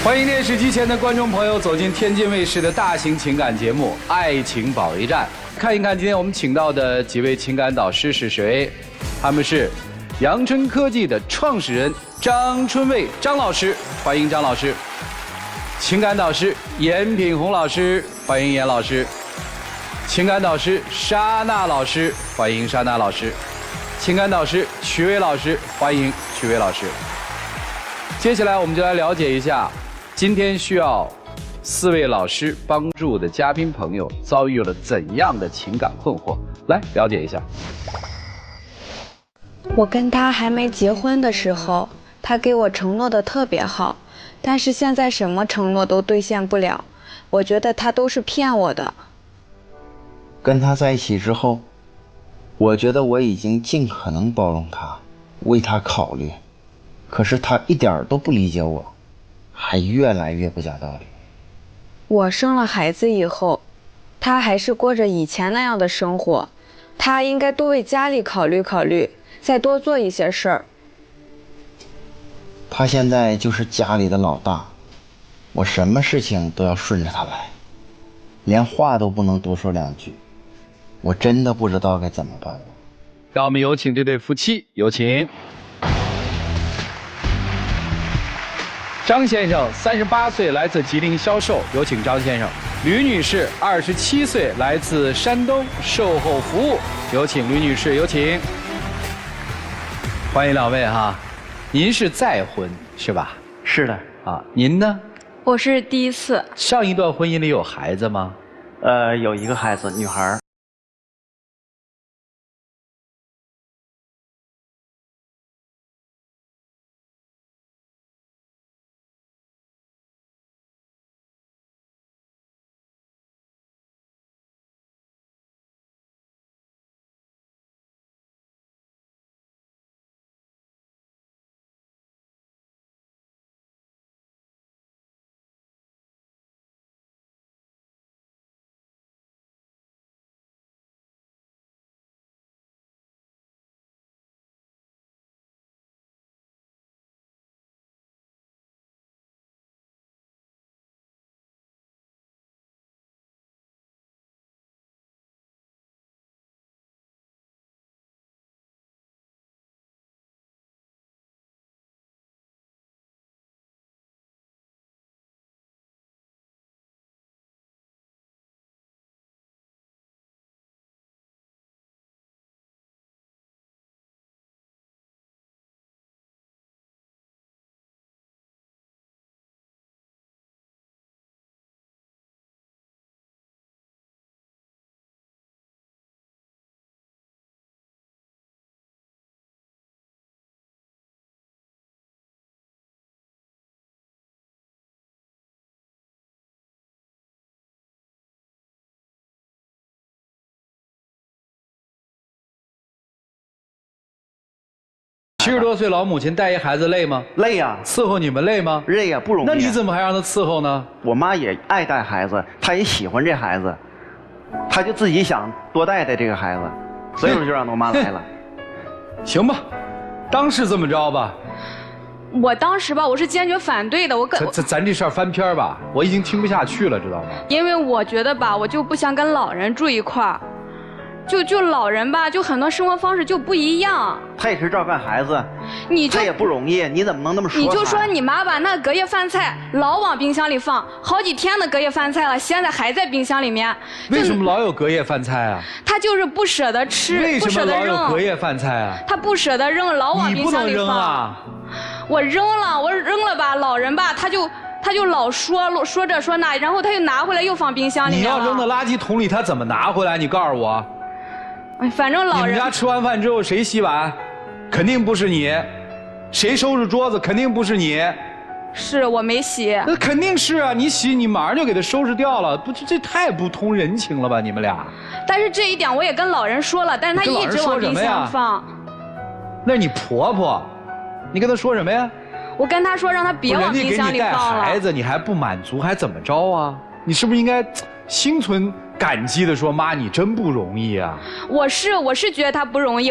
欢迎电视机前的观众朋友走进天津卫视的大型情感节目《爱情保卫战》，看一看今天我们请到的几位情感导师是谁？他们是阳春科技的创始人张春卫张老师，欢迎张老师；情感导师严品红老师，欢迎严老师；情感导师莎娜老师，欢迎莎娜老师；情感导师曲伟老师，欢迎曲伟老师。接下来我们就来了解一下今天需要4位老师帮助的嘉宾朋友遭遇了怎样的情感困惑，来了解一下。我跟他还没结婚的时候，他给我承诺的特别好，但是现在什么承诺都兑现不了，我觉得他都是骗我的。跟他在一起之后，我觉得我已经尽可能包容他，为他考虑，可是他一点都不理解我，还越来越不讲道理。我生了孩子以后，他还是过着以前那样的生活，他应该多为家里考虑考虑，再多做一些事儿。他现在就是家里的老大，我什么事情都要顺着他来，连话都不能多说2句，我真的不知道该怎么办了。让我们有请这对夫妻，有请。张先生38岁，来自吉林销售，有请张先生。吕女士27岁，来自山东，售后服务，有请吕女士，有请。欢迎2位哈，您是再婚是吧？是的。啊，您呢？我是第一次。上一段婚姻里有孩子吗？有一个孩子，女孩。70多岁老母亲带一孩子累吗？累呀，伺候你们累吗？累呀，不容易。那你怎么还让她伺候呢？我妈也爱带孩子，她也喜欢这孩子，她就自己想多带带这个孩子，所以说就让我妈来了。行吧，当是这么着吧。我当时吧，我是坚决反对的。咱这事儿翻篇吧，我已经听不下去了，知道吗？因为我觉得吧，我就不想跟老人住一块儿。就老人吧，就很多生活方式就不一样。他也是照看孩子，他也不容易，你怎么能那么说？你就说你妈把那隔夜饭菜老往冰箱里放，好几天的隔夜饭菜了，现在还在冰箱里面。为什么老有隔夜饭菜啊？他就是不舍得吃，为什么老有隔夜饭菜啊？他不舍得扔，老往冰箱里放。你不能扔啊！我扔了吧，老人吧，他就老说这说那，然后他又拿回来又放冰箱里面了。你要扔到垃圾桶里，他怎么拿回来？你告诉我。反正老人，你们家吃完饭之后谁洗碗？肯定不是你。谁收拾桌子？肯定不是你。是我没洗。那肯定是啊，你洗你马上就给他收拾掉了，不这太不通人情了吧？你们俩。但是这一点我也跟老人说了，但是他一直往冰箱放。那是你婆婆，你跟他说什么呀？我跟他说让他别往冰箱里放了。人家给你带孩子，你还不满足，还怎么着啊？你是不是应该心存感激的说，妈，你真不容易啊！我是觉得他不容易，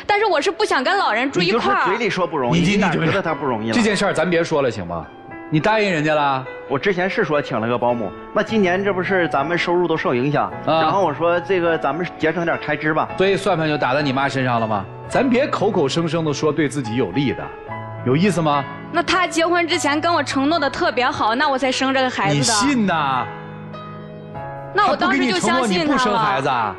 但是我是不想跟老人住一块儿。你就是嘴里说不容易，你哪觉得他不容易了？这件事儿咱别说了，行吗？你答应人家了？我之前是说请了个保姆，那今年这不是咱们收入都受影响，然后我说这个咱们节省点开支吧。所以算盘就打在你妈身上了吗？咱别口口声声的说对自己有利的，有意思吗？那他结婚之前跟我承诺的特别好，那我才生这个孩子的。你信呐？那我当时就相信他了。你不生孩子啊？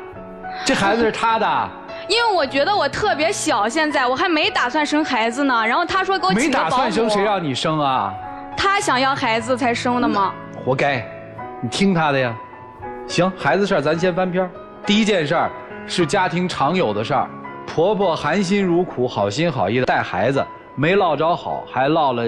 这孩子是他的。因为我觉得我特别小，现在我还没打算生孩子呢。然后他说给我请个保姆。没打算生，谁让你生啊？他想要孩子才生的吗？活该，你听他的呀。行，孩子事儿咱先翻篇。第一件事儿是家庭常有的事儿，婆婆含辛茹苦、好心好意的带孩子，没落着好，还落了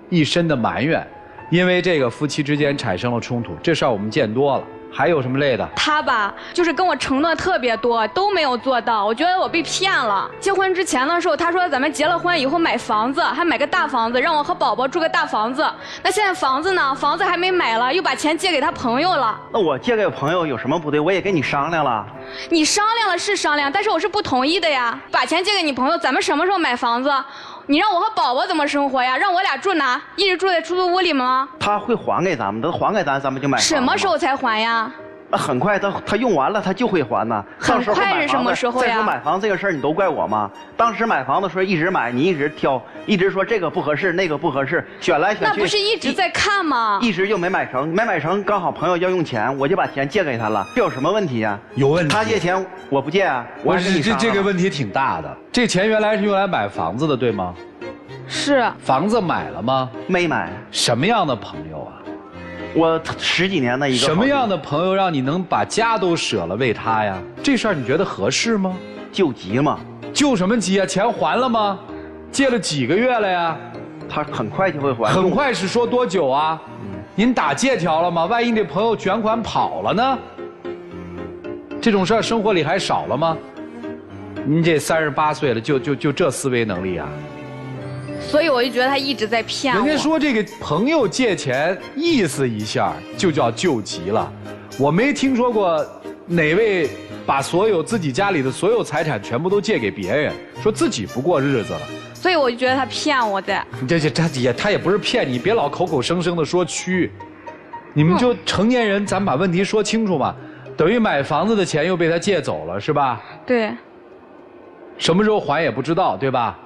一身的埋怨，因为这个夫妻之间产生了冲突，这事儿我们见多了。还有什么累的？他吧，就是跟我承诺特别多，都没有做到。我觉得我被骗了。结婚之前的时候，他说咱们结了婚以后买房子，还买个大房子，让我和宝宝住个大房子。那现在房子呢？房子还没买了，又把钱借给他朋友了。那我借给朋友有什么不对？我也跟你商量了。你商量了是商量，但是我是不同意的呀。把钱借给你朋友，咱们什么时候买房子？你让我和宝宝怎么生活呀？让我俩住哪？一直住在出租屋里吗？他会还给咱们的，还给咱们就买房。什么时候才还呀？那很快，他用完了，他就会还呢。很快是什么时候呀？再说买房这个事儿，你都怪我吗？当时买房的时候一直买，你一直挑，一直说这个不合适，那个不合适，选来选去。那不是一直在看吗？一直就没买成，没买成，刚好朋友要用钱，我就把钱借给他了。这有什么问题呀？有问题。他借钱我不借啊。我是这个问题挺大的。这钱原来是用来买房子的，对吗？是。房子买了吗？没买。什么样的朋友啊？我10几年的一个。什么样的朋友让你能把家都舍了为他呀？这事儿你觉得合适吗？救急嘛。救什么急啊？钱还了吗？借了几个月了呀？他很快就会还。很快是说多久啊？您打借条了吗？万一这朋友卷款跑了呢？这种事儿生活里还少了吗？您这38岁了，就这思维能力啊？所以我就觉得他一直在骗我。人家说这个朋友借钱意思一下就叫救急了，我没听说过哪位把所有自己家里的所有财产全部都借给别人，说自己不过日子了。所以我就觉得他骗我的。他也不是骗你，别老口口声声的说虚。你们就成年人，咱把问题说清楚嘛。等于买房子的钱又被他借走了，是吧？对。什么时候还也不知道，对吧？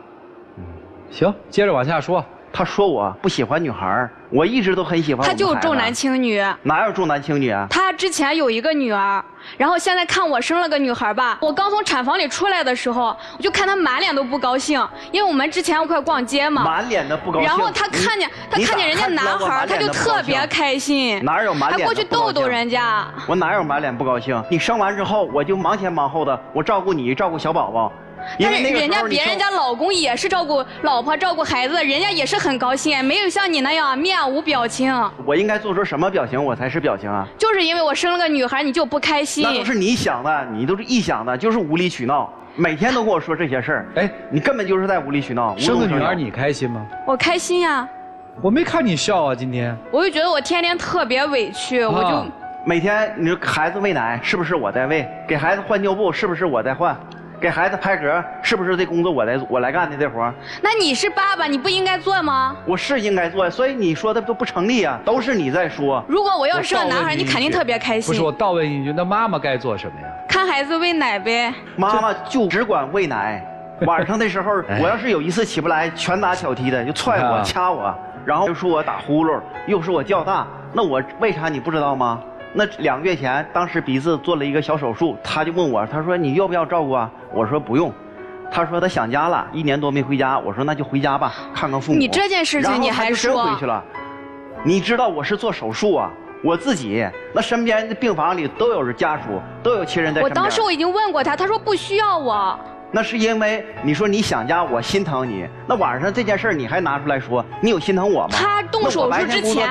行，接着往下说。他说我不喜欢女孩，我一直都很喜欢。他就重男轻女。哪有重男轻女啊？他之前有一个女儿，然后现在看我生了个女孩吧。我刚从产房里出来的时候，我就看他满脸都不高兴，因为我们之前快逛街嘛。满脸的不高兴。然后他看见人家男孩，他就特别开心。哪有满脸的不高兴？还过去逗逗人家。我哪有满脸不高兴？你生完之后，我就忙前忙后的，我照顾你，照顾小宝宝。但是别人家老公也是照顾老婆照顾孩子，人家也是很高兴，没有像你那样面无表情。我应该做出什么表情我才是表情啊？就是因为我生了个女孩，你就不开心。那都是你想的，你都是臆想的，就是无理取闹，每天都跟我说这些事儿。哎，你根本就是在无理取闹。生个女儿你开心吗？我开心呀。我没看你笑啊，今天。我就觉得我天天特别委屈，我就每天你说孩子喂奶是不是我在喂？给孩子换尿布是不是我在换？给孩子拍嗝是不是这工作我来干的这活？那你是爸爸，你不应该做吗？我是应该做，所以你说的都不成立啊，都是你在说。如果我要生男孩，你肯定特别开心。不是，我倒问一句，那妈妈该做什么呀？看孩子喂奶呗。妈妈就只管喂奶，晚上的时候我要是有一次起不来，拳打脚踢的就踹我掐我，然后又说我打呼噜，又说我叫大，那我为啥你不知道吗？那2个月前，当时鼻子做了一个小手术，他就问我，他说你要不要照顾啊？我说不用。他说他想家了，1年多没回家。我说那就回家吧，看看父母。你这件事情你还说？然后他就真回去了。你知道我是做手术啊，我自己那身边的病房里都有人家属，都有亲人在身边。我当时我已经问过他，他说不需要我。那是因为你说你想家，我心疼你。那晚上这件事你还拿出来说，你有心疼我吗？他动手术之前，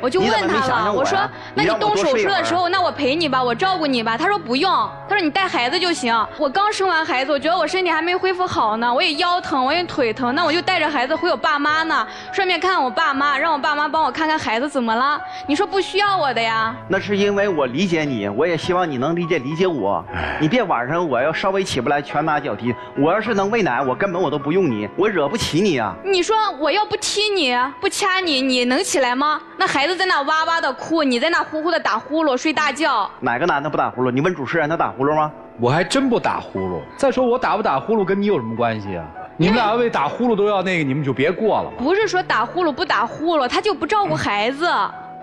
我就问他了，我说那你动手术的时候，那我陪你吧，我照顾你吧。他说不用，他说你带孩子就行。我刚生完孩子，我觉得我身体还没恢复好呢，我也腰疼，我也腿疼，那我就带着孩子回我爸妈呢，顺便看看我爸妈，让我爸妈帮我看看孩子怎么了。你说不需要我的呀？那是因为我理解你，我也希望你能理解我。你别晚上我要稍微起不来，拳打脚剔。我要是能喂奶，我根本我都不用你，我惹不起你啊。你说我要不踢你不掐你，你能起来吗？那孩子在那哇哇的哭，你在那呼呼的打呼噜睡大觉。哪个男的不打呼噜？你问主持人他打呼噜吗？我还真不打呼噜。再说我打不打呼噜跟你有什么关系啊？你们俩为打呼噜都要那个，你们就别过了。不是说打呼噜不打呼噜，他就不照顾孩子。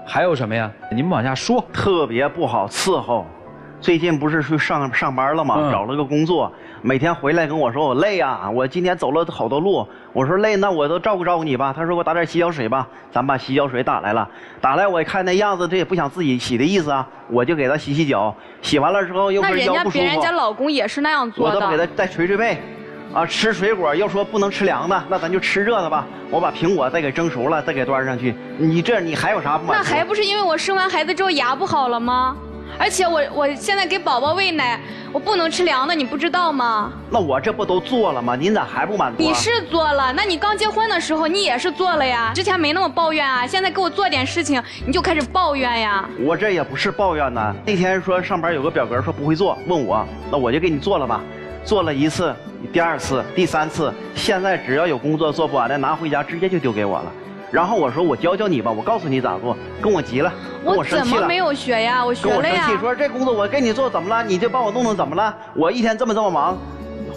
还有什么呀？你们往下说。特别不好伺候。最近不是去上班了吗？找了个工作，每天回来跟我说我累啊，我今天走了好多路。我说累，那我都照顾你吧。他说给我打点洗脚水吧，咱把洗脚水打来了。打来我一看那样子，这也不想自己洗的意思啊，我就给他洗脚。洗完了之后又是腰不舒服。那别人家老公也是那样做的。我都给他再捶背。啊，吃水果又说不能吃凉的，那咱就吃热的吧。我把苹果再给蒸熟了，再给端上去。你还有啥不满足？那还不是因为我生完孩子之后牙不好了吗？而且我现在给宝宝喂奶，我不能吃凉的，你不知道吗？那我这不都做了吗？您咋还不满足？你是做了，那你刚结婚的时候你也是做了呀，之前没那么抱怨啊，现在给我做点事情你就开始抱怨呀。我这也不是抱怨呐，那天说上班有个表格说不会做，问我，那我就给你做了吧。做了1次，第2次、第3次，现在只要有工作做不完的，拿回家直接就丢给我了。然后我说我教你吧，我告诉你咋做，跟我急了，跟我生气了。我怎么没有学呀？我学了呀。跟我生气说这工作我给你做怎么了？你就帮我弄怎么了？我一天这么忙，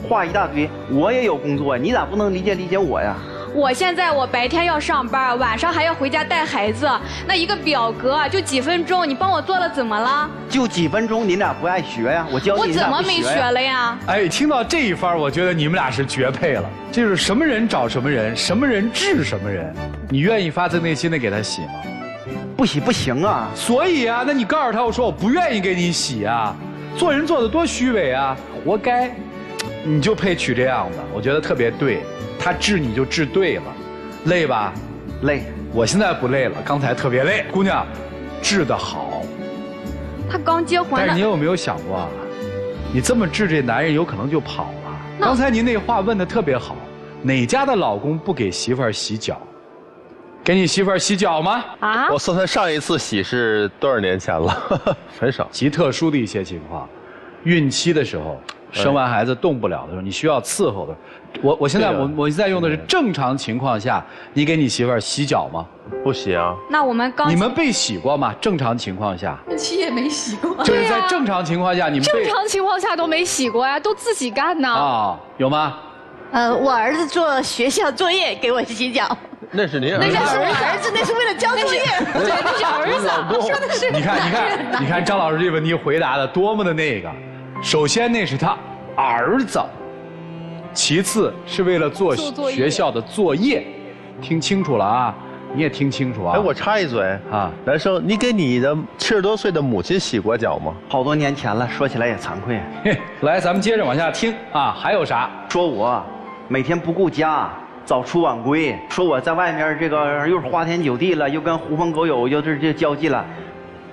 话一大堆，我也有工作，你咋不能理解我呀？我白天要上班，晚上还要回家带孩子，那一个表格就几分钟，你帮我做了怎么了？就几分钟，你俩不爱学呀？我教你，我怎么没学了呀？哎，听到这一番，我觉得你们俩是绝配了。就是什么人找什么人，什么人治什么人。你愿意发自内心的给他洗吗？不洗不行啊。所以啊，那你告诉他，我说我不愿意给你洗啊，做人做的多虚伪啊，活该。你就配娶这样的，我觉得特别对。他治你就治对了，累吧？累。我现在不累了，刚才特别累。姑娘，治得好。他刚结婚。但是你有没有想过啊？你这么治，这男人有可能就跑了。刚才您那话问得特别好，哪家的老公不给媳妇儿洗脚？给你媳妇儿洗脚吗？啊！我算算上一次洗是多少年前了，很少。极特殊的一些情况，孕期的时候。生完孩子动不了的时候，你需要伺候的。我现在用的是正常情况下，你给你媳妇儿洗脚吗？不洗啊。那我们你们被洗过吗？正常情况下。孕期也没洗过。就是在正常情况下，你们正常情况下都没洗过呀，都自己干呢。啊，有吗？我儿子做学校作业给我洗脚。那是您儿子。那是我儿子，那是为了交作业。对，那是儿子。说的是。你看张老师这问题回答的多么的那个。首先那是他儿子，其次是为了做学校的作业，听清楚了啊，你也听清楚啊。哎，我插一嘴啊，男生，你给你的70多岁的母亲洗过脚吗？好多年前了，说起来也惭愧。来，咱们接着往下听啊，还有啥？说我每天不顾家，早出晚归，说我在外面这个又是花天酒地了，又跟狐朋狗友又这交际了，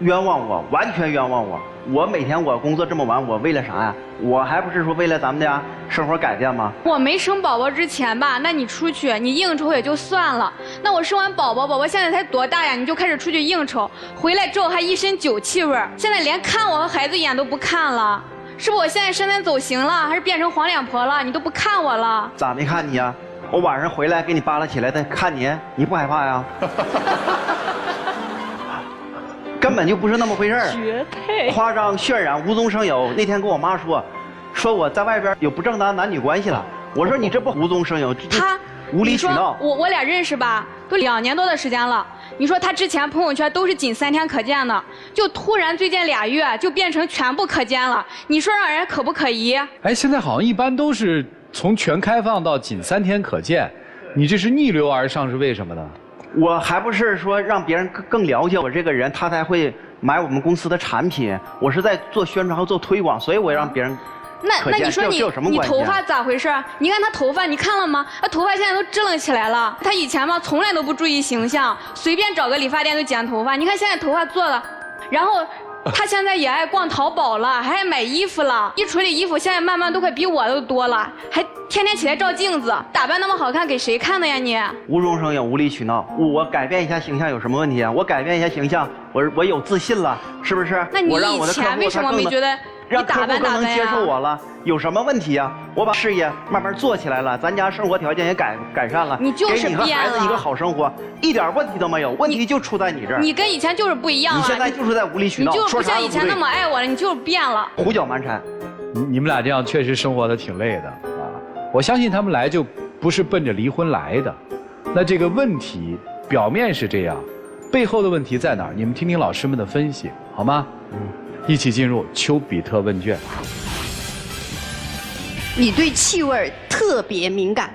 冤枉我，完全冤枉我。我每天我工作这么晚，我为了啥呀？我还不是说为了咱们的生活改变吗？我没生宝宝之前吧，那你出去你应酬也就算了，那我生完宝宝现在才多大呀？你就开始出去应酬，回来之后还一身酒气味，现在连看我和孩子一眼都不看了，是不是我现在身材走形了，还是变成黄脸婆了？你都不看我了？咋没看你呀？我晚上回来给你扒拉起来再看你，你不害怕呀？根本就不是那么回事儿，绝配，夸张渲染，无中生有。那天跟我妈说我在外边有不正当男女关系了，我说你这不无中生有，他无理取闹。我俩认识吧，都2年多的时间了。你说他之前朋友圈都是仅3天可见的，就突然最近2月就变成全部可见了，你说让人可不可疑？哎，现在好像一般都是从全开放到仅3天可见，你这是逆流而上，是为什么呢？我还不是说让别人更了解我这个人，他才会买我们公司的产品。我是在做宣传和做推广，所以我让别人可见。那你说你头发咋回事？你看他头发，你看了吗？他头发现在都支棱起来了。他以前嘛从来都不注意形象，随便找个理发店就剪头发。你看现在头发做的，然后他现在也爱逛淘宝了，还爱买衣服了。衣橱里衣服现在慢慢都快比我都多了，还天天起来照镜子，打扮那么好看，给谁看的呀你？无中生有，无理取闹。我改变一下形象有什么问题啊？我改变一下形象，我有自信了，是不是？那你以前为什么没觉得让客户打扮打扮更能接受呀。我了，有什么问题呀？我把事业慢慢做起来了，咱家生活条件也改善了，你就是给你和变了孩子一个好生活，一点问题都没有，问题就出在你这儿。你跟以前就是不一样了。你现在就是在无理取闹，你就是说不像以前啥都不对那么爱我了，你就是变了。胡搅蛮缠。你们俩这样确实生活的挺累的啊！我相信他们来就不是奔着离婚来的。那这个问题表面是这样，背后的问题在哪儿？你们听听老师们的分析，好吗？一起进入丘比特问卷。你对气味特别敏感，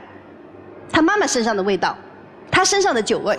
他妈妈身上的味道，他身上的酒味，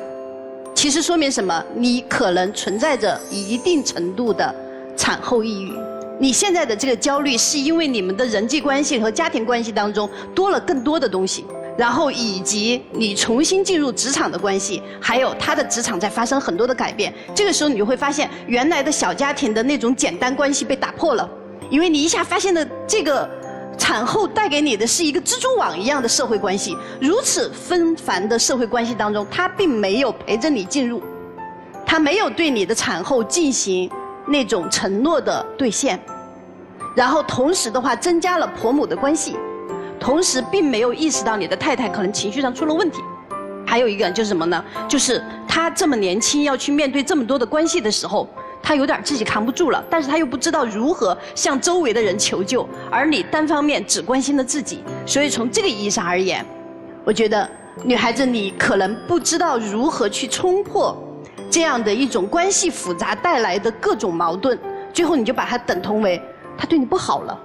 其实说明什么？你可能存在着一定程度的产后抑郁。你现在的这个焦虑，是因为你们的人际关系和家庭关系当中多了更多的东西，然后以及你重新进入职场的关系，还有他的职场在发生很多的改变。这个时候你就会发现，原来的小家庭的那种简单关系被打破了，因为你一下发现了这个产后带给你的是一个蜘蛛网一样的社会关系，如此纷繁的社会关系当中，他并没有陪着你进入，他没有对你的产后进行那种承诺的兑现，然后同时的话增加了婆母的关系，同时并没有意识到你的太太可能情绪上出了问题。还有一个就是什么呢？就是他这么年轻要去面对这么多的关系的时候，他有点自己扛不住了，但是他又不知道如何向周围的人求救，而你单方面只关心了自己。所以从这个意义上而言，我觉得女孩子你可能不知道如何去冲破这样的一种关系复杂带来的各种矛盾，最后你就把它等同为他对你不好了。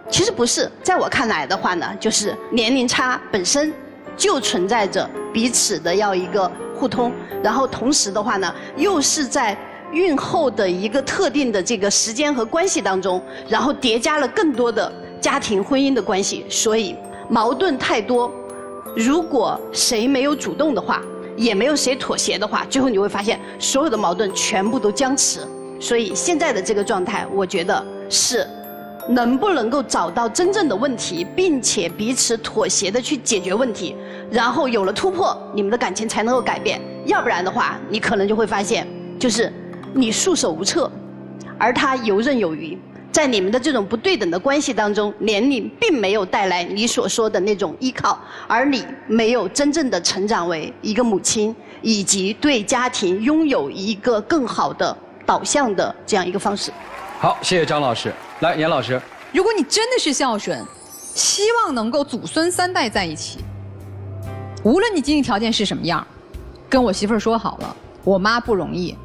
其实不是，在我看来的话呢，就是年龄差本身就存在着彼此的要一个互通，然后同时的话呢，又是在孕后的一个特定的这个时间和关系当中，然后叠加了更多的家庭婚姻的关系，所以矛盾太多。如果谁没有主动的话，也没有谁妥协的话，最后你会发现所有的矛盾全部都僵持。所以现在的这个状态，我觉得是能不能够找到真正的问题，并且彼此妥协的去解决问题，然后有了突破，你们的感情才能够改变。要不然的话，你可能就会发现，就是你束手无策，而他游刃有余。在你们的这种不对等的关系当中，年龄并没有带来你所说的那种依靠，而你没有真正的成长为一个母亲，以及对家庭拥有一个更好的导向的这样一个方式。好，谢谢张老师。来，严老师，如果你真的是孝顺，希望能够祖孙3代在一起，无论你经济条件是什么样，跟我媳妇儿说好了，我妈不容易，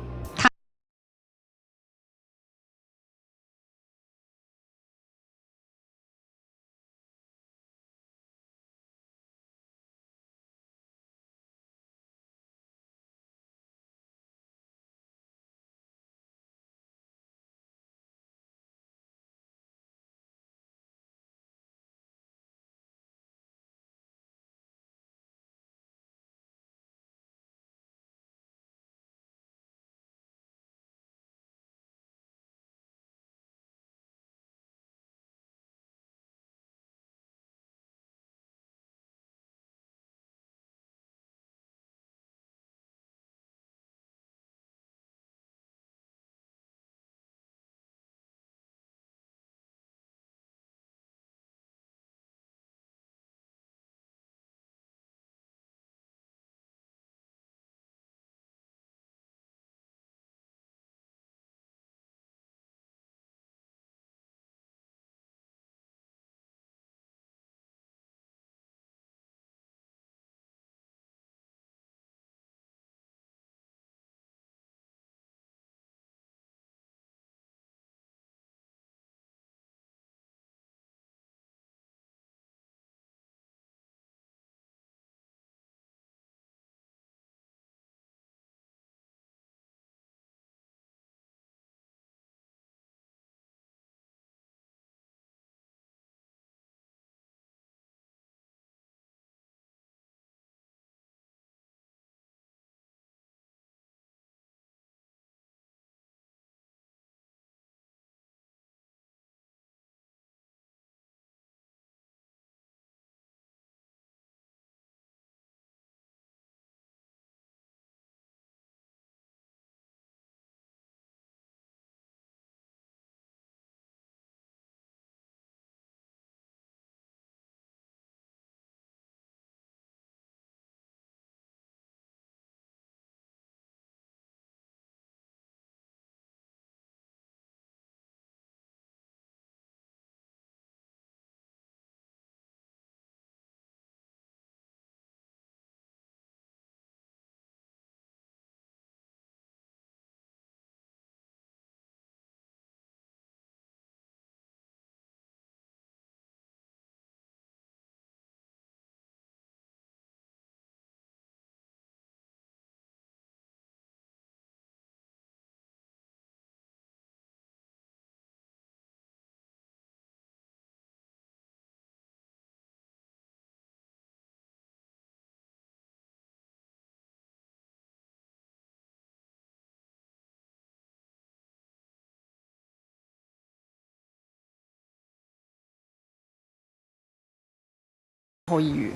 后抑郁，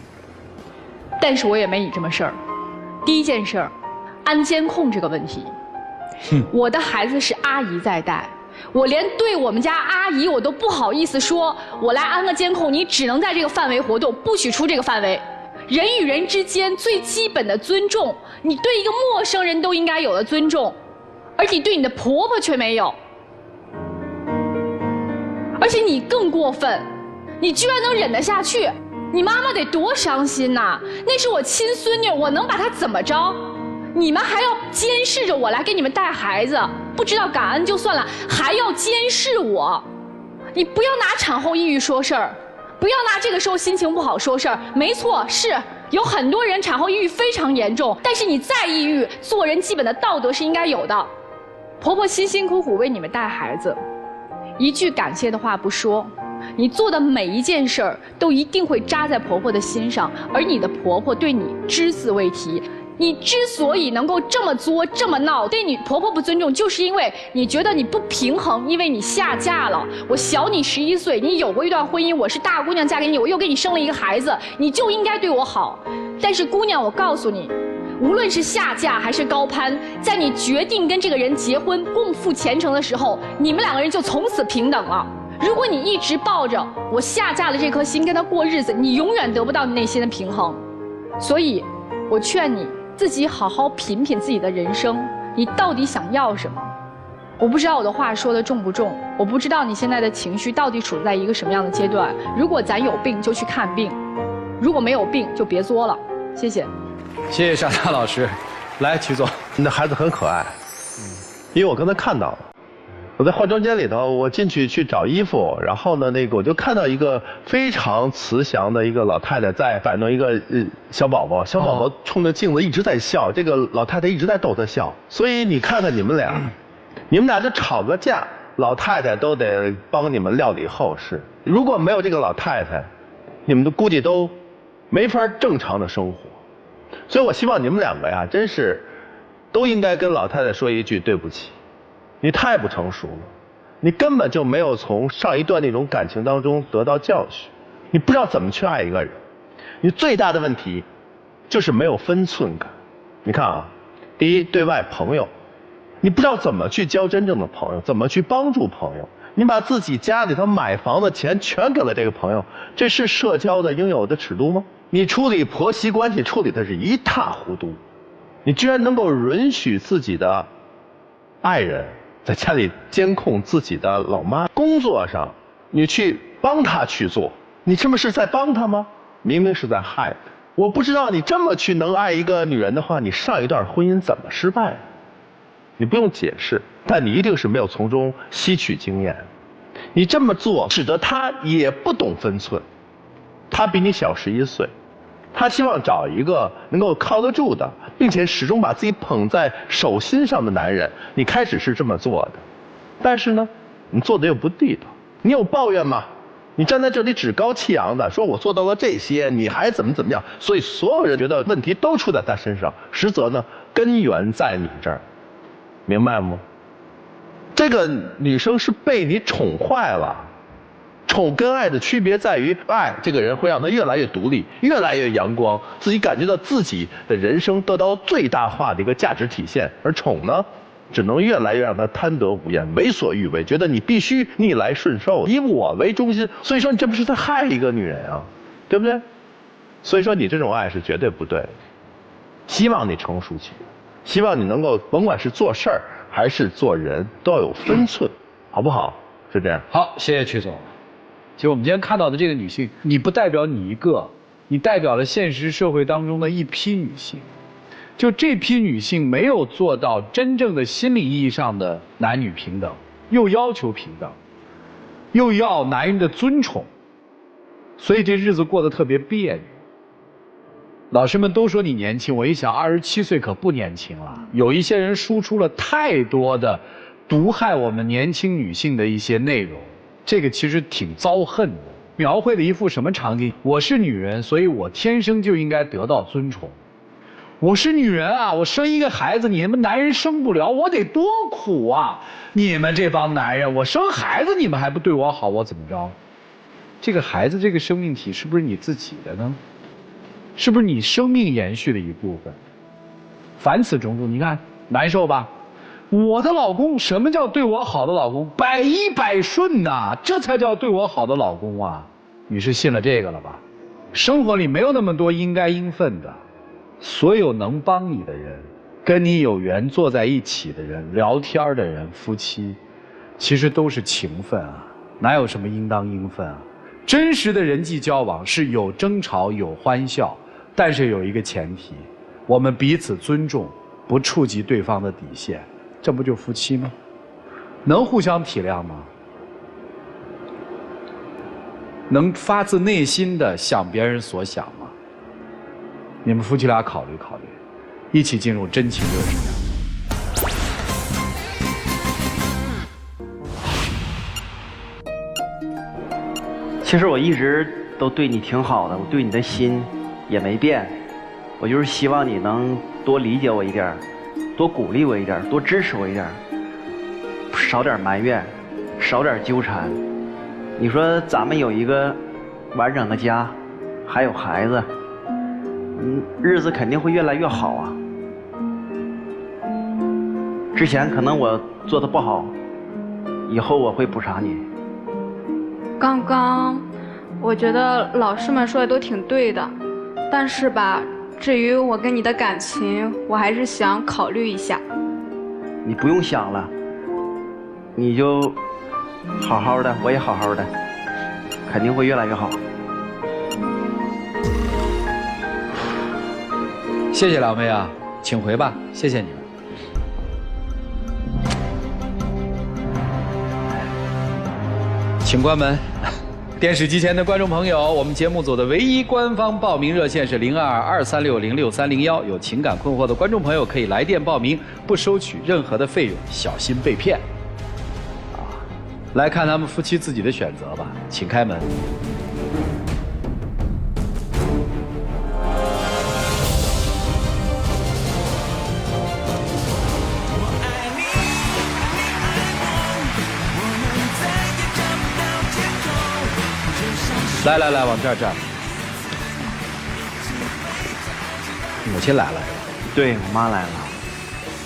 但是我也没你这么事儿。第一件事儿，安监控这个问题。我的孩子是阿姨在带，我连对我们家阿姨我都不好意思说，我来安个监控，你只能在这个范围活动，不许出这个范围。人与人之间最基本的尊重，你对一个陌生人都应该有的尊重，而你对你的婆婆却没有。而且你更过分，你居然能忍得下去，你妈妈得多伤心呐！那是我亲孙女，我能把她怎么着？你们还要监视着我来给你们带孩子，不知道感恩就算了，还要监视我。你不要拿产后抑郁说事儿，不要拿这个时候心情不好说事儿。没错，是有很多人产后抑郁非常严重，但是你再抑郁，做人基本的道德是应该有的。婆婆辛辛苦苦为你们带孩子，一句感谢的话不说，你做的每一件事儿都一定会扎在婆婆的心上，而你的婆婆对你只字未提。你之所以能够这么作这么闹，对你婆婆不尊重，就是因为你觉得你不平衡，因为你下嫁了，我小你11岁，你有过一段婚姻，我是大姑娘嫁给你，我又给你生了一个孩子，你就应该对我好。但是姑娘，我告诉你，无论是下嫁还是高攀，在你决定跟这个人结婚共赴前程的时候，你们两个人就从此平等了。如果你一直抱着我下嫁的这颗心跟他过日子，你永远得不到你内心的平衡。所以我劝你自己好好品品自己的人生，你到底想要什么？我不知道我的话说的重不重，我不知道你现在的情绪到底处在一个什么样的阶段。如果咱有病就去看病，如果没有病就别作了。谢谢。谢谢沙大老师。来，曲总，你的孩子很可爱，因为我刚才看到了。我在化妆间里头，我进去找衣服，然后呢，我就看到一个非常慈祥的一个老太太在摆弄一个小宝宝，小宝宝冲着镜子一直在笑，这个老太太一直在逗他笑。所以你看看你们俩就吵个架，老太太都得帮你们料理后事。如果没有这个老太太，你们估计都没法正常的生活。所以我希望你们两个呀，真是都应该跟老太太说一句对不起。你太不成熟了，你根本就没有从上一段那种感情当中得到教训，你不知道怎么去爱一个人。你最大的问题就是没有分寸感。你看啊，第一，对外朋友，你不知道怎么去交真正的朋友，怎么去帮助朋友。你把自己家里头买房的钱全给了这个朋友，这是社交的应有的尺度吗？你处理婆媳关系处理的是一塌糊涂，你居然能够允许自己的爱人在家里监控自己的老妈，工作上你去帮他去做，你这么是在帮他吗？明明是在害他。我不知道你这么去能爱一个女人的话，你上一段婚姻怎么失败？你不用解释，但你一定是没有从中吸取经验。你这么做使得他也不懂分寸，他比你小11岁，他希望找一个能够靠得住的，并且始终把自己捧在手心上的男人。你开始是这么做的，但是呢，你做的又不地道。你有抱怨吗？你站在这里趾高气扬的说我做到了这些，你还怎么样？所以所有人觉得问题都出在他身上，实则呢，根源在你这儿，明白吗？这个女生是被你宠坏了。宠跟爱的区别在于，爱这个人会让他越来越独立，越来越阳光，自己感觉到自己的人生得到最大化的一个价值体现。而宠呢，只能越来越让他贪得无厌，为所欲为，觉得你必须逆来顺受，以我为中心。所以说你这不是在害一个女人啊，对不对？所以说你这种爱是绝对不对的。希望你成熟起来，希望你能够甭管是做事儿还是做人都要有分寸，好不好？是这样。好，谢谢曲总。其实我们今天看到的这个女性，你不代表你一个，你代表了现实社会当中的一批女性。就这批女性没有做到真正的心理意义上的男女平等，又要求平等，又要男人的尊崇，所以这日子过得特别别扭。老师们都说你年轻，我一想27岁可不年轻了。有一些人输出了太多的毒害我们年轻女性的一些内容，这个其实挺遭恨的，描绘了一副什么场景？我是女人，所以我天生就应该得到尊崇。我是女人啊，我生一个孩子，你们男人生不了，我得多苦啊！你们这帮男人，我生孩子你们还不对我好，我怎么着？这个孩子这个生命体是不是你自己的呢？是不是你生命延续的一部分？凡此种种，你看难受吧？我的老公，什么叫对我好的老公？百依百顺呐，这才叫对我好的老公啊！你是信了这个了吧？生活里没有那么多应该应分的，所有能帮你的人，跟你有缘坐在一起的人，聊天的人，夫妻，其实都是情分啊，哪有什么应当应分啊？真实的人际交往是有争吵有欢笑，但是有一个前提，我们彼此尊重，不触及对方的底线，这不就夫妻吗？能互相体谅吗？能发自内心的想别人所想吗？你们夫妻俩考虑考虑，一起进入真情热水啊！其实我一直都对你挺好的，我对你的心也没变，我就是希望你能多理解我一点，多鼓励我一点，多支持我一点，少点埋怨，少点纠缠。你说咱们有一个完整的家，还有孩子，日子肯定会越来越好啊。之前可能我做的不好，以后我会补偿你。刚刚我觉得老师们说的都挺对的，但是吧，至于我跟你的感情，我还是想考虑一下。你不用想了，你就好好的，我也好好的，肯定会越来越好。谢谢两位啊，请回吧，谢谢你们。请关门。电视机前的观众朋友，我们节目组的唯一官方报名热线是02-236-06301，有情感困惑的观众朋友可以来电报名，不收取任何的费用，小心被骗。来看他们夫妻自己的选择吧，请开门。来来来，往这儿站。母亲来了是吧？对，我妈来了。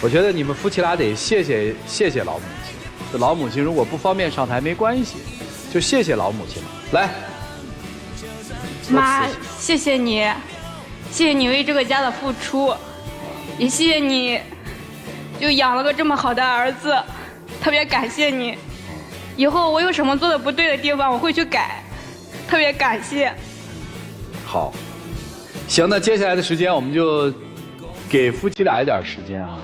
我觉得你们夫妻俩得谢谢老母亲。这老母亲如果不方便上台没关系，就谢谢老母亲嘛。来，妈，谢谢你，谢谢你为这个家的付出，也谢谢你，就养了个这么好的儿子，特别感谢你。以后我有什么做的不对的地方，我会去改。特别感谢。好，行，那接下来的时间我们就给夫妻俩一点时间啊，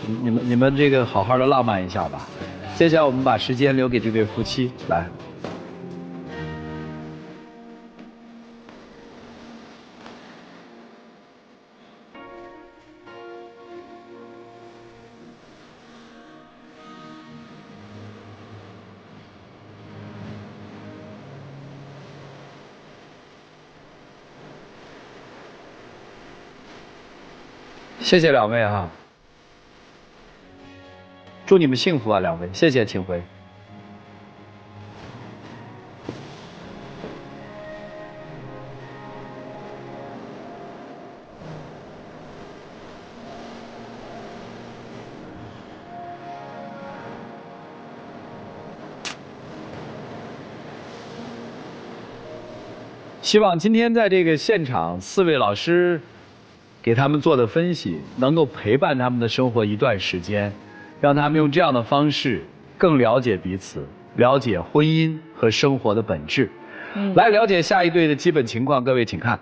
你们这个好好的浪漫一下吧。接下来我们把时间留给这对夫妻，来。谢谢两位哈，祝你们幸福啊，两位，谢谢，请回。希望今天在这个现场，四位老师给他们做的分析，能够陪伴他们的生活一段时间，让他们用这样的方式更了解彼此，了解婚姻和生活的本质。来了解下一对的基本情况，各位请看。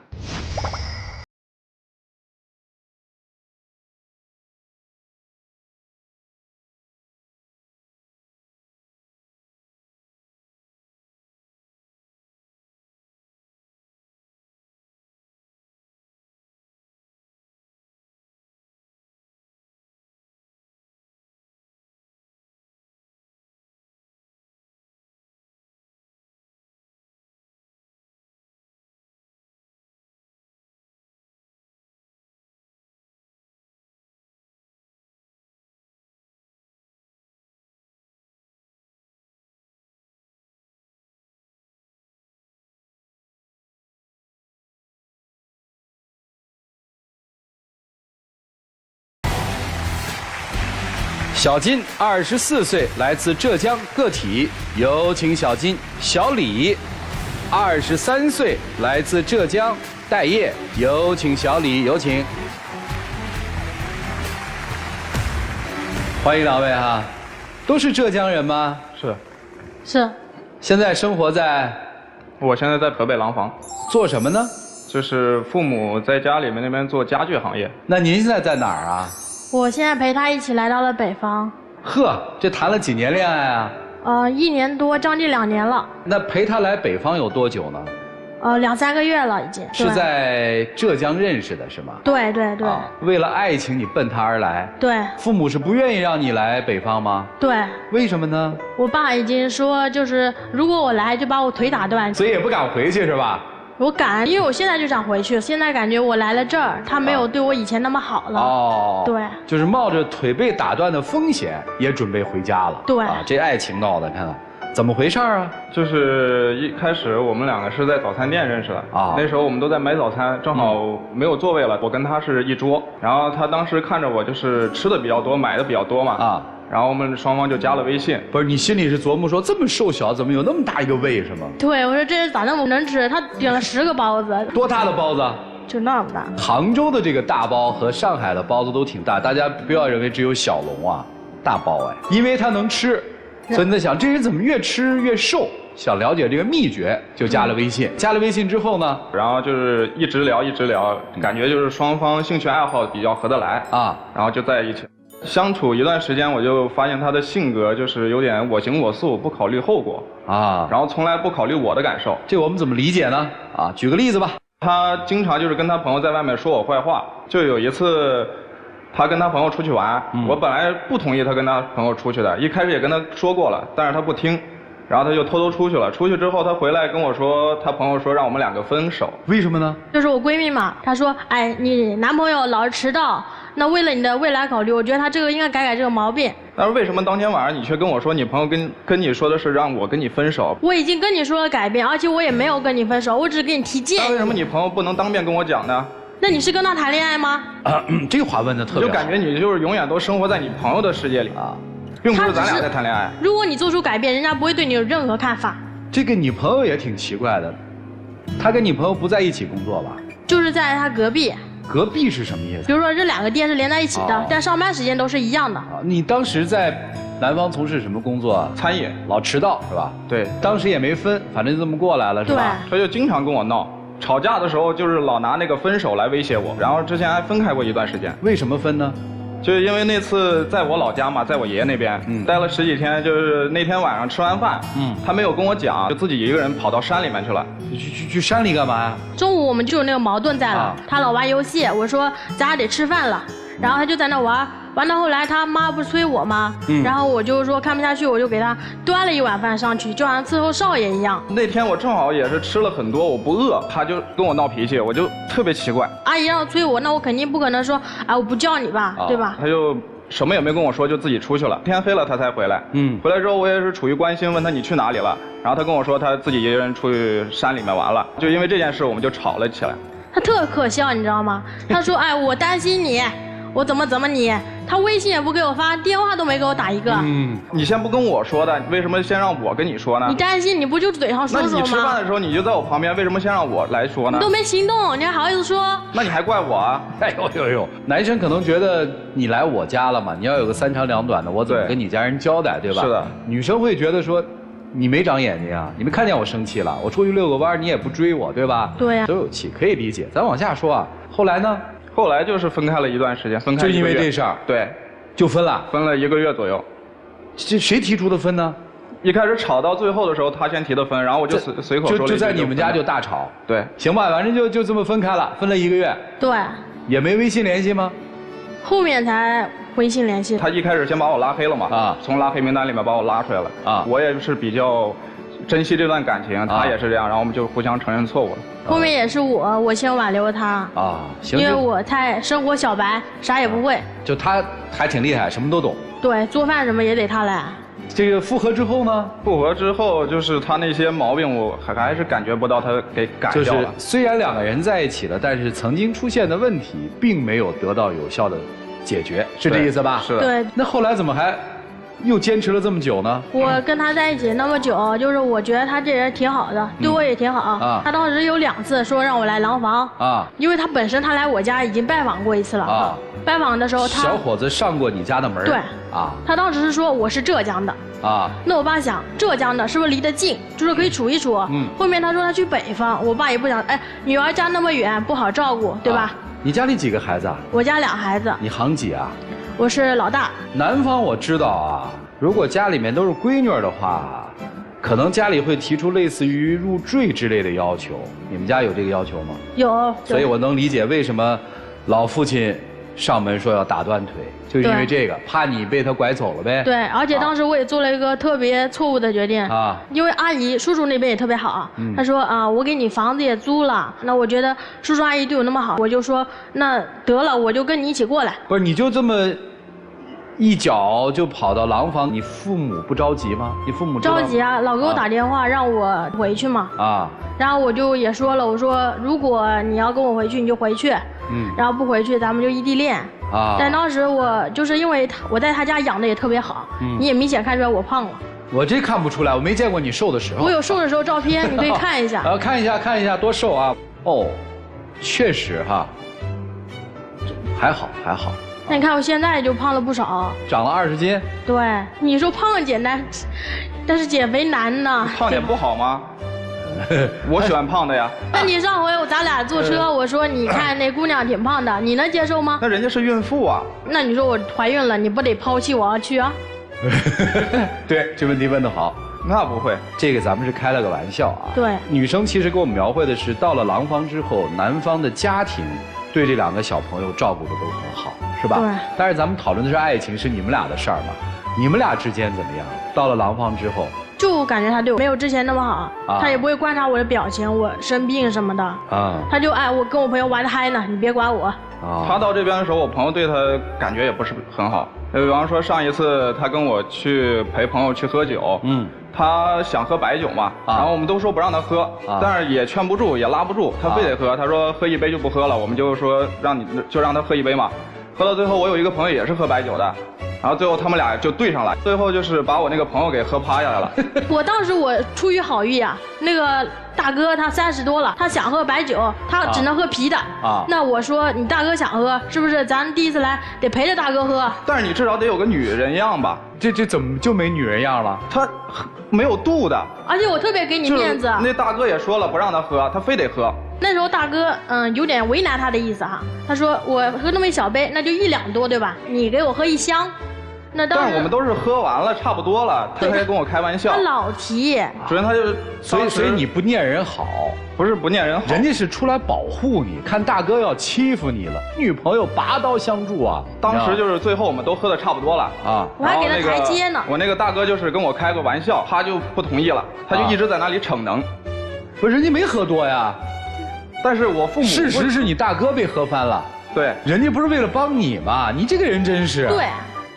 小金24岁，来自浙江，个体，有请小金。小李23岁，来自浙江，待业，有请小李，有请。欢迎两位哈，都是浙江人吗？是。是。现在生活在？我现在在河北廊坊。做什么呢？就是父母在家里面那边做家具行业。那您现在在哪儿啊？我现在陪他一起来到了北方。呵，这谈了几年恋爱啊？1年多，将近2年了。那陪他来北方有多久呢？2、3个月了已经。是在浙江认识的是吗？对对对。为了爱情你奔他而来？对。父母是不愿意让你来北方吗？对。为什么呢？我爸已经说，就是如果我来就把我腿打断。所以也不敢回去是吧？我敢，因为我现在就想回去。现在感觉我来了这儿，他没有对我以前那么好了。哦，对，就是冒着腿被打断的风险，也准备回家了。对，这爱情闹的，看到怎么回事啊？就是一开始我们两个是在早餐店认识的啊，那时候我们都在买早餐，正好没有座位了，我跟他是一桌，然后他当时看着我就是吃的比较多，买的比较多嘛啊。然后我们双方就加了微信。不是，你心里是琢磨说这么瘦小，怎么有那么大一个胃是吗？对，我说这人咋那么能吃？他点了10个包子。多大的包子？就那么大。杭州的这个大包和上海的包子都挺大，大家不要认为只有小笼啊，大包哎，因为他能吃，所以你在想这人怎么越吃越瘦？想了解这个秘诀，就加了微信。加了微信之后呢，然后就是一直聊，感觉就是双方兴趣爱好比较合得来啊，然后就在一起。相处一段时间，我就发现他的性格就是有点我行我素，不考虑后果啊，然后从来不考虑我的感受。这我们怎么理解呢？啊，举个例子吧。他经常就是跟他朋友在外面说我坏话。就有一次，他跟他朋友出去玩，我本来不同意他跟他朋友出去的，一开始也跟他说过了，但是他不听，然后他就偷偷出去了。出去之后，他回来跟我说，他朋友说让我们两个分手。为什么呢？就是我闺蜜嘛，她说，哎，你男朋友老是迟到。那为了你的未来考虑，我觉得他这个应该改这个毛病。但是为什么当天晚上你却跟我说你朋友跟你说的是让我跟你分手？我已经跟你说了改变，而且我也没有跟你分手，我只是给你提建议。那为什么你朋友不能当面跟我讲呢？那你是跟他谈恋爱吗？这个话问的特别好。就感觉你就是永远都生活在你朋友的世界里啊，并不是咱俩在谈恋爱。如果你做出改变，人家不会对你有任何看法。这个你朋友也挺奇怪的，他跟你朋友不在一起工作吧？就是在他隔壁。隔壁是什么意思？比如说这2个店是连在一起的，但上班时间都是一样的。你当时在南方从事什么工作啊？餐饮，老迟到是吧？对，当时也没分，反正就这么过来了是吧？对，他就经常跟我闹，吵架的时候就是老拿那个分手来威胁我，然后之前还分开过一段时间。为什么分呢？就是因为那次在我老家嘛，在我爷爷那边，待了10几天，就是那天晚上吃完饭，他没有跟我讲，就自己一个人跑到山里面去了。去山里干嘛呀？中午我们就有那个矛盾在了，他老玩游戏，我说咱俩得吃饭了，然后他就在那玩。玩到后来，他妈不是催我吗？然后我就说看不下去，我就给他端了一碗饭上去，就好像伺候少爷一样。那天我正好也是吃了很多，我不饿，他就跟我闹脾气，我就特别奇怪。阿姨让催我，那我肯定不可能说，哎，我不叫你吧，对吧？他就什么也没跟我说，就自己出去了。天黑了他才回来。回来之后我也是处于关心，问他你去哪里了？然后他跟我说他自己一个人出去山里面玩了。就因为这件事，我们就吵了起来。他特可笑，你知道吗？他说，哎，我担心你。我怎么你？他微信也不给我发，电话都没给我打一个。你先不跟我说的，为什么先让我跟你说呢？你担心，你不就嘴上说说吗？那你吃饭的时候你就在我旁边，为什么先让我来说呢？你都没行动，你还好意思说？那你还怪我啊？哎呦，男生可能觉得你来我家了嘛，你要有个3长2短的，我怎么跟你家人交代，对吧？是的。女生会觉得说，你没长眼睛啊，你没看见我生气了，我出去遛个弯，你也不追我，对吧？对呀。都有气，可以理解。咱往下说啊，后来呢？后来就是分开了一段时间，分开1个月。就因为这事儿，对，就分了，分了1个月左右。这谁提出的分呢？一开始吵到最后的时候，他先提的分，然后我就随口说了一句。就在你们家就大吵。对，行吧，反正就这么分开了，分了1个月。对。也没微信联系吗？后面才微信联系。他一开始先把我拉黑了嘛，从拉黑名单里面把我拉出来了啊。我也是比较珍惜这段感情，他也是这样，然后我们就互相承认错误了。后面也是我先挽留他啊，行，因为我太生活小白，啥也不会。就他还挺厉害，什么都懂。对，做饭什么也得他来。这个复合之后呢？复合之后就是他那些毛病，我还是感觉不到他给改掉了。就是虽然2个人在一起了，但是曾经出现的问题并没有得到有效的解决，是这意思吧？是的。对。那后来怎么还又坚持了这么久呢？我跟他在一起那么久，就是我觉得他这人挺好的，对我也挺好。啊。他当时有2次说让我来廊坊。啊。因为他本身他来我家已经拜访过1次了。啊。拜访的时候他。小伙子上过你家的门。对。啊。他当时是说我是浙江的。啊。那我爸想浙江的是不是离得近，就是可以处一处。后面他说他去北方，我爸也不想，哎，女儿家那么远不好照顾，对吧？你家里几个孩子啊？我家2孩子。你行几啊？我是老大。南方我知道啊，如果家里面都是闺女的话，可能家里会提出类似于入赘之类的要求。你们家有这个要求吗？有。所以我能理解为什么老父亲上门说要打断腿，就因为这个，怕你被他拐走了呗。对，而且当时我也做了一个特别错误的决定啊，因为阿姨、叔叔那边也特别好，他说啊，我给你房子也租了，那我觉得叔叔阿姨对我那么好，我就说那得了，我就跟你一起过来。不是，你就这么一脚就跑到廊坊，你父母不着急吗？你父母着急啊，老给我打电话让我回去嘛。啊。然后我就也说了，我说如果你要跟我回去，你就回去。然后不回去，咱们就异地恋。啊。但当时我就是因为我在他家养的也特别好，你也明显看出来我胖了。我这看不出来，我没见过你瘦的时候。我有瘦的时候照片，你可以看一下。看一下，多瘦啊！哦，确实哈，还好。那你看我现在就胖了不少，长了20斤。对，你说胖简单，但是减肥难呢。胖点不好吗？我喜欢胖的呀。那你上回咱俩坐车，我说你看那姑娘挺胖的，你能接受吗？那人家是孕妇啊。那你说我怀孕了，你不得抛弃我要去啊？对，这问题问得好。那不会，这个咱们是开了个玩笑啊。对，女生其实给我们描绘的是，到了廊坊之后，男方的家庭对这2个小朋友照顾的都很好，是吧？对。但是咱们讨论的是爱情，是你们俩的事儿嘛？你们俩之间怎么样？到了廊坊之后，就感觉他对我没有之前那么好，他也不会观察我的表情，我生病什么的啊，他就我跟我朋友玩得嗨呢，你别管我。啊。他到这边的时候，我朋友对他感觉也不是很好。比方说上一次他跟我去陪朋友去喝酒，他想喝白酒嘛，然后我们都说不让他喝，但是也劝不住，也拉不住，他非得喝。他说喝1杯就不喝了，我们就说让他喝1杯嘛。喝到最后，我有一个朋友也是喝白酒的，然后最后他们俩就对上了，最后就是把我那个朋友给喝趴下来了。我当时我出于好意啊，那个大哥他30多了，他想喝白酒，他只能喝啤的啊。那我说你大哥想喝，是不是咱第一次来得陪着大哥喝？但是你至少得有个女人样吧？这怎么就没女人样了？他没有度的。而且我特别给你面子。那大哥也说了不让他喝，他非得喝。那时候大哥有点为难他的意思哈，他说我喝那么1小杯，那就1两多对吧？你给我喝1箱。那当然，但我们都是喝完了差不多了，他还跟我开玩笑。他老提，首先他就所以你不念人好，不是不念人好，人家是出来保护你，看大哥要欺负你了，女朋友拔刀相助啊。当时就是最后我们都喝的差不多了啊，我还给他台阶呢。我那个大哥就是跟我开个玩笑，他就不同意了，他就一直在那里逞能。不是人家没喝多呀，但是我父母事实是你大哥被喝翻了，对，人家不是为了帮你嘛，你这个人真是。对。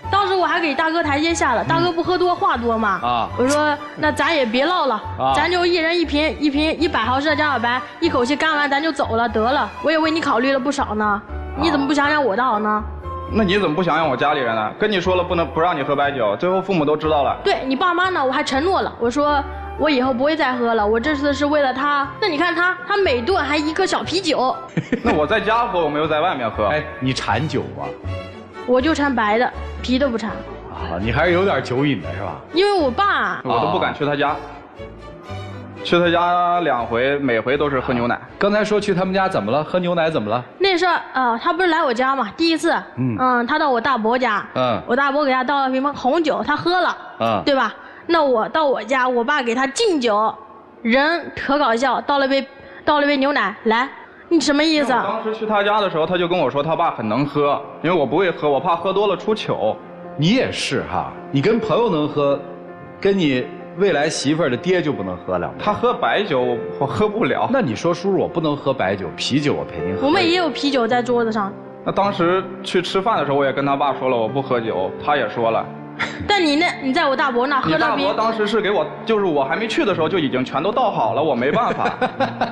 当时我还给大哥台阶下了，大哥不喝多话多嘛，我说那咱也别唠了，咱就一人1瓶100毫升的江小白，一口气干完咱就走了得了。我也为你考虑了不少呢，你怎么不想想我的好呢？那你怎么不想想我家里人呢？跟你说了不让你喝白酒，最后父母都知道了。对你爸妈呢，我还承诺了，我说我以后不会再喝了，我这次是为了他。那你看他每顿还1个小啤酒。那我在家喝，我没有在外面喝。哎，你馋酒吗？我就馋白的，啤都不馋。啊，你还是有点酒瘾的是吧？因为我爸，我都不敢去他家。去他家2回，每回都是喝牛奶。刚才说去他们家怎么了？喝牛奶怎么了？那事儿他不是来我家嘛，第一次，他到我大伯家，我大伯给他倒了瓶红酒，他喝了，对吧？那我到我家，我爸给他敬酒，人可搞笑，倒了杯牛奶来。你什么意思？当时去他家的时候，他就跟我说他爸很能喝，因为我不会喝，我怕喝多了出糗。你也是哈，你跟朋友能喝，跟你未来媳妇儿的爹就不能喝了。他喝白酒，我喝不了。那你说叔叔我不能喝白酒，啤酒我陪您喝。我们也有啤酒在桌子上。那当时去吃饭的时候，我也跟他爸说了我不喝酒，他也说了。但你在我大伯那喝到你大伯当时是给我，就是我还没去的时候就已经全都倒好了，我没办法。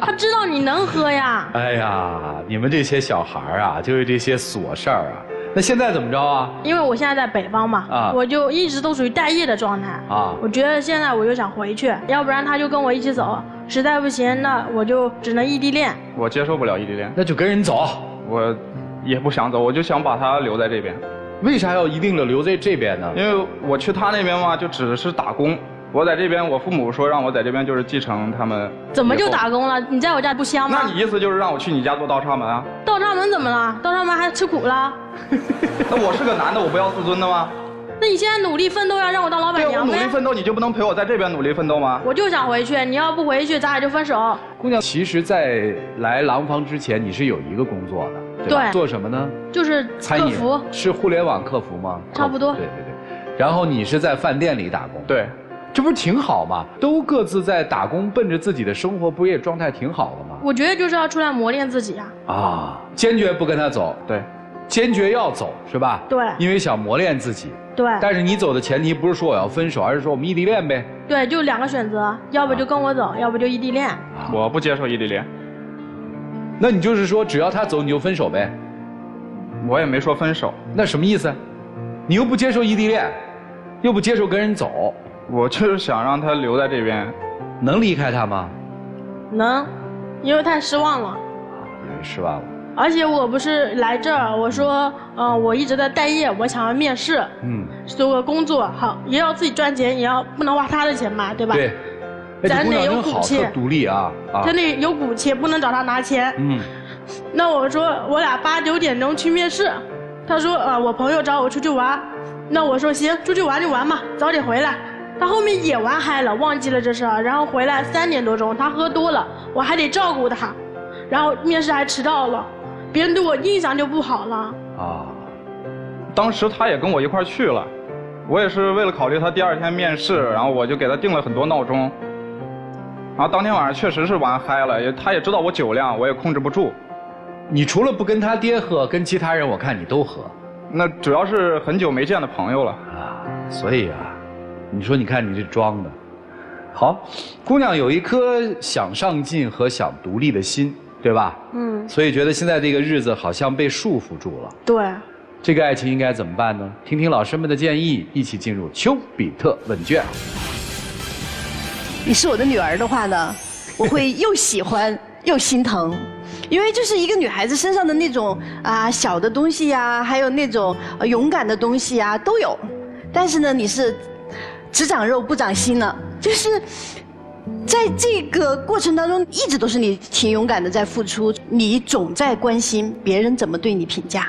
他知道你能喝呀。哎呀，你们这些小孩啊，就是这些琐事儿啊，那现在怎么着啊？因为我现在在北方嘛，我就一直都属于待业的状态啊。我觉得现在我就想回去，要不然他就跟我一起走，实在不行，那我就只能异地恋。我接受不了异地恋，那就跟人走。我也不想走，我就想把他留在这边。为啥要一定的留在这边呢？因为我去他那边嘛，就只是打工。我在这边，我父母说让我在这边就是继承他们。怎么就打工了？你在我家不香吗？那你意思就是让我去你家做倒插门啊？倒插门怎么了？倒插门还吃苦了？那我是个男的，我不要自尊的吗？那你现在努力奋斗，要让我当老板娘呗？我努力奋斗，你就不能陪我在这边努力奋斗吗？我就想回去，你要不回去，咱俩就分手。姑娘，其实，在来廊坊之前，你是有一个工作的，对吧？做什么呢？就是客服。是互联网客服吗？差不多。对。然后你是在饭店里打工。对。这不是挺好吗？都各自在打工，奔着自己的生活，不也状态挺好的吗？我觉得就是要出来磨练自己啊！啊，坚决不跟他走，对，坚决要走是吧？对，因为想磨练自己。对。但是你走的前提不是说我要分手，而是说我们异地恋呗。对，就2个选择，要不就跟我走，要不就异地恋。我不接受异地恋。那你就是说，只要他走你就分手呗？我也没说分手。那什么意思？你又不接受异地恋，又不接受跟人走。我就是想让他留在这边，能离开他吗？能，因为太失望了。失望了。而且我不是来这儿，我说，我一直在待业，我想要面试，做个工作，好，也要自己赚钱，也要不能花他的钱吧，对吧？对。咱得有骨气，独立啊！咱得有骨气，不能找他拿钱。那我说我俩8、9点钟去面试，他说，我朋友找我出去玩，那我说行，出去玩就玩嘛，早点回来。他后面也玩嗨了，忘记了这事儿，然后回来3点多钟，他喝多了，我还得照顾他，然后面试还迟到了，别人对我印象就不好了。啊，当时他也跟我一块儿去了，我也是为了考虑他第2天面试，然后我就给他定了很多闹钟，然后当天晚上确实是玩嗨了，他也知道我酒量，我也控制不住。你除了不跟他爹喝，跟其他人我看你都喝。那主要是很久没见的朋友了啊，所以啊。你说，你看你这装的，好，姑娘有一颗想上进和想独立的心，对吧？所以觉得现在这个日子好像被束缚住了。对。这个爱情应该怎么办呢？听听老师们的建议，一起进入丘比特问卷。你是我的女儿的话呢，我会又喜欢又心疼，因为就是一个女孩子身上的那种小的东西呀，还有那种勇敢的东西呀都有，但是呢，你是只长肉不长心了，就是在这个过程当中，一直都是你挺勇敢的在付出，你总在关心别人怎么对你评价，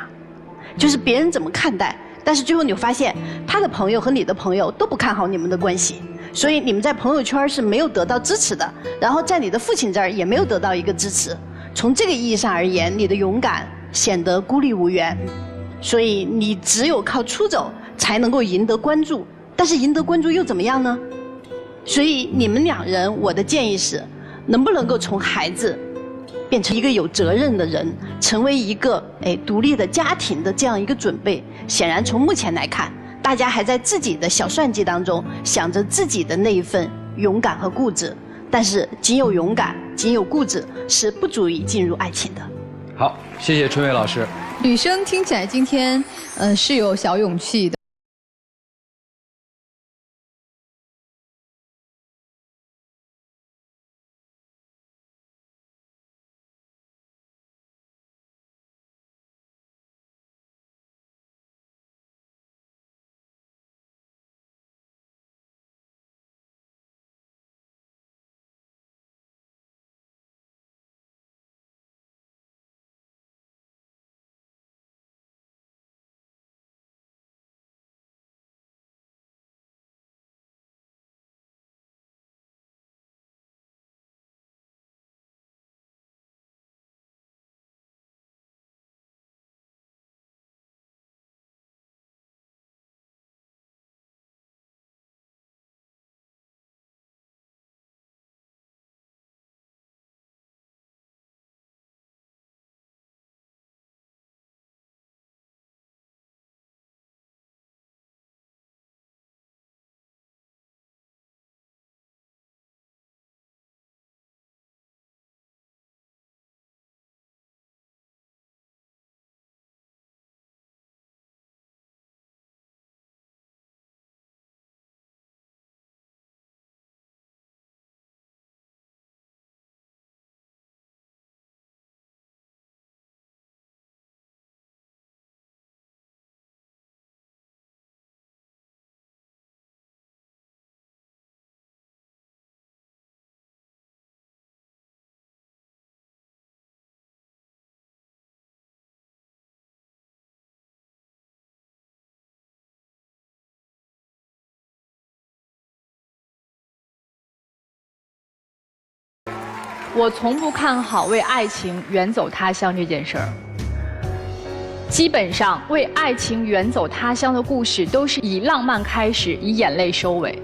就是别人怎么看待，但是最后你会发现，他的朋友和你的朋友都不看好你们的关系，所以你们在朋友圈是没有得到支持的，然后在你的父亲这儿也没有得到一个支持。从这个意义上而言，你的勇敢显得孤立无援，所以你只有靠出走才能够赢得关注。但是赢得关注又怎么样呢？所以你们2人，我的建议是，能不能够从孩子变成一个有责任的人，成为一个独立的家庭的这样一个准备？显然从目前来看，大家还在自己的小算计当中想着自己的那一份勇敢和固执，但是仅有勇敢，仅有固执是不足以进入爱情的。好，谢谢春薇老师。女生听起来今天是有小勇气的。我从不看好为爱情远走他乡这件事儿。基本上为爱情远走他乡的故事都是以浪漫开始，以眼泪收尾，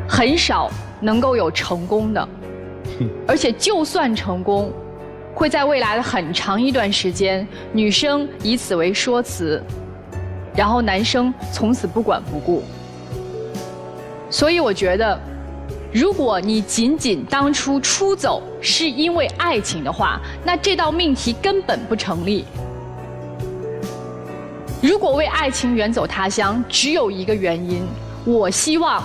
很少能够有成功的。而且就算成功，会在未来的很长一段时间，女生以此为说辞，然后男生从此不管不顾。所以我觉得，如果你仅仅当初出走是因为爱情的话，那这道命题根本不成立。如果为爱情远走他乡，只有一个原因，我希望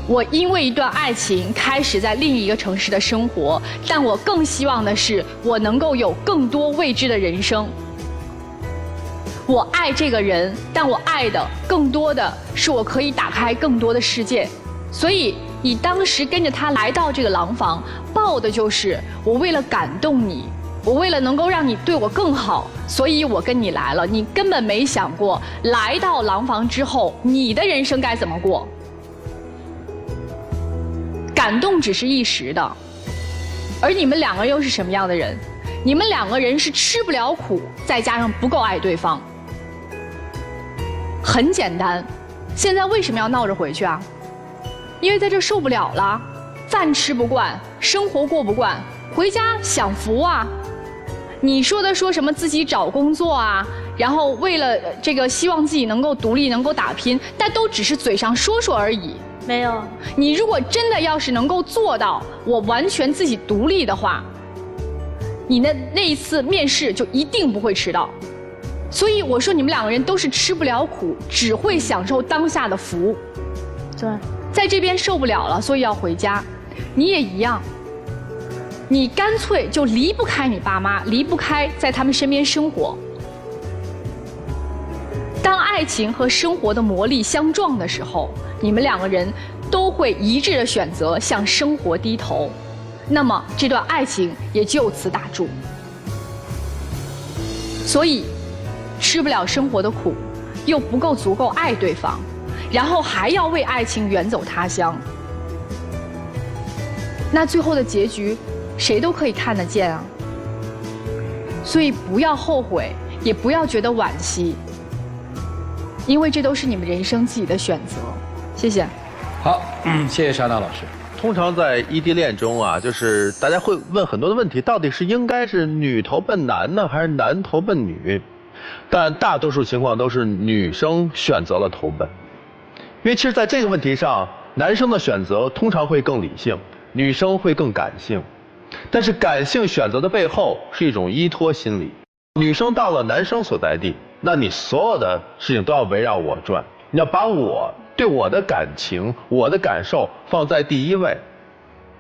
我因为一段爱情开始在另一个城市的生活，但我更希望的是我能够有更多未知的人生。我爱这个人，但我爱的更多的是我可以打开更多的世界。所以你当时跟着他来到这个廊坊，抱的就是我为了感动你，我为了能够让你对我更好，所以我跟你来了。你根本没想过来到廊坊之后你的人生该怎么过。感动只是一时的，而你们两个人又是什么样的人？你们两个人是吃不了苦，再加上不够爱对方。很简单，现在为什么要闹着回去啊？因为在这受不了了，饭吃不惯，生活过不惯，回家享福啊。你说什么自己找工作啊，然后为了这个希望自己能够独立，能够打拼，但都只是嘴上说说而已。没有，你如果真的要是能够做到我完全自己独立的话，你的那一次面试就一定不会迟到。所以我说你们两个人都是吃不了苦，只会享受当下的福。对，在这边受不了了，所以要回家。你也一样，你干脆就离不开你爸妈，离不开在他们身边生活。当爱情和生活的魔力相撞的时候，你们两个人都会一致的选择向生活低头，那么这段爱情也就此打住。所以吃不了生活的苦，又不够足够爱对方，然后还要为爱情远走他乡，那最后的结局谁都可以看得见啊。所以不要后悔，也不要觉得惋惜，因为这都是你们人生自己的选择。谢谢。好，谢谢沙娜老师。通常在异地恋中啊，就是大家会问很多的问题，到底是应该是女投奔男呢，还是男投奔女？但大多数情况都是女生选择了投奔，因为其实在这个问题上，男生的选择通常会更理性，女生会更感性。但是感性选择的背后是一种依托心理。女生到了男生所在地，那你所有的事情都要围绕我转，你要把我对我的感情、我的感受放在第一位。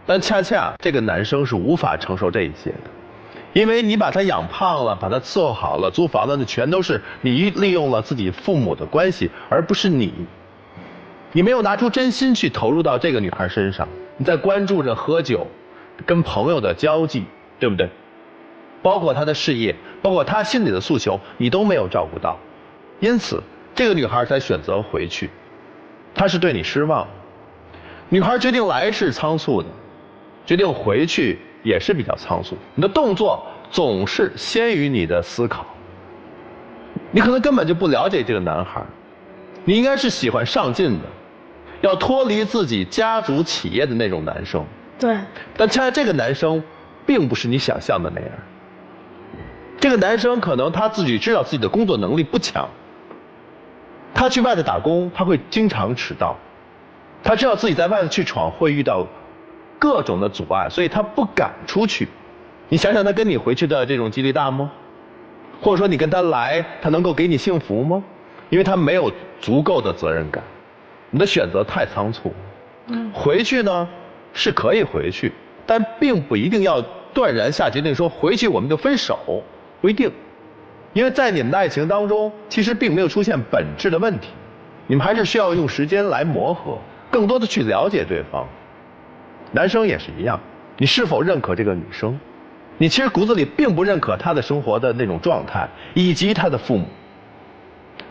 但恰恰这个男生是无法承受这一些的，因为你把他养胖了，把他伺候好了，租房子那全都是你利用了自己父母的关系，而不是你没有拿出真心去投入到这个女孩身上，你在关注着喝酒跟朋友的交际，对不对？包括她的事业，包括她心里的诉求，你都没有照顾到，因此这个女孩才选择回去。她是对你失望，女孩决定来是仓促的，决定回去也是比较仓促。你的动作总是先于你的思考，你可能根本就不了解这个男孩，你应该是喜欢上进的，要脱离自己家族企业的那种男生。对，但恰恰这个男生并不是你想象的那样。这个男生可能他自己知道自己的工作能力不强，他去外头打工他会经常迟到，他知道自己在外头去闯会遇到各种的阻碍，所以他不敢出去。你想想他跟你回去的这种几率大吗？或者说你跟他来，他能够给你幸福吗？因为他没有足够的责任感，你的选择太仓促。回去呢是可以回去，但并不一定要断然下决定说回去我们就分手，不一定。因为在你们的爱情当中，其实并没有出现本质的问题，你们还是需要用时间来磨合，更多的去了解对方。男生也是一样，你是否认可这个女生？你其实骨子里并不认可她的生活的那种状态，以及她的父母。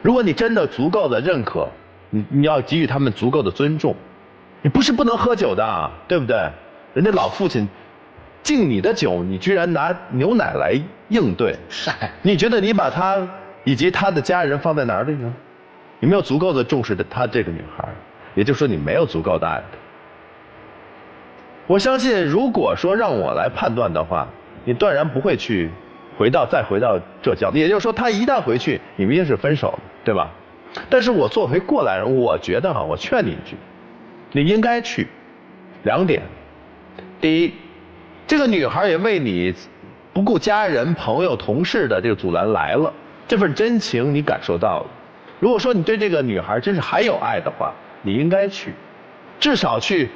如果你真的足够的认可，你要给予他们足够的尊重。你不是不能喝酒的，对不对？人家老父亲敬你的酒，你居然拿牛奶来应对，你觉得你把他以及他的家人放在哪里呢？你没有足够的重视他这个女孩，也就是说你没有足够的爱她。我相信，如果说让我来判断的话，你断然不会再回到浙江。也就是说，他一旦回去，你们一定是分手的，对吧？但是我作为过来人，我觉得我劝你一句，你应该去。2点，第一，这个女孩也为你不顾家人、朋友、同事的这个阻拦来了，这份真情你感受到了。如果说你对这个女孩真是还有爱的话，你应该去，至少去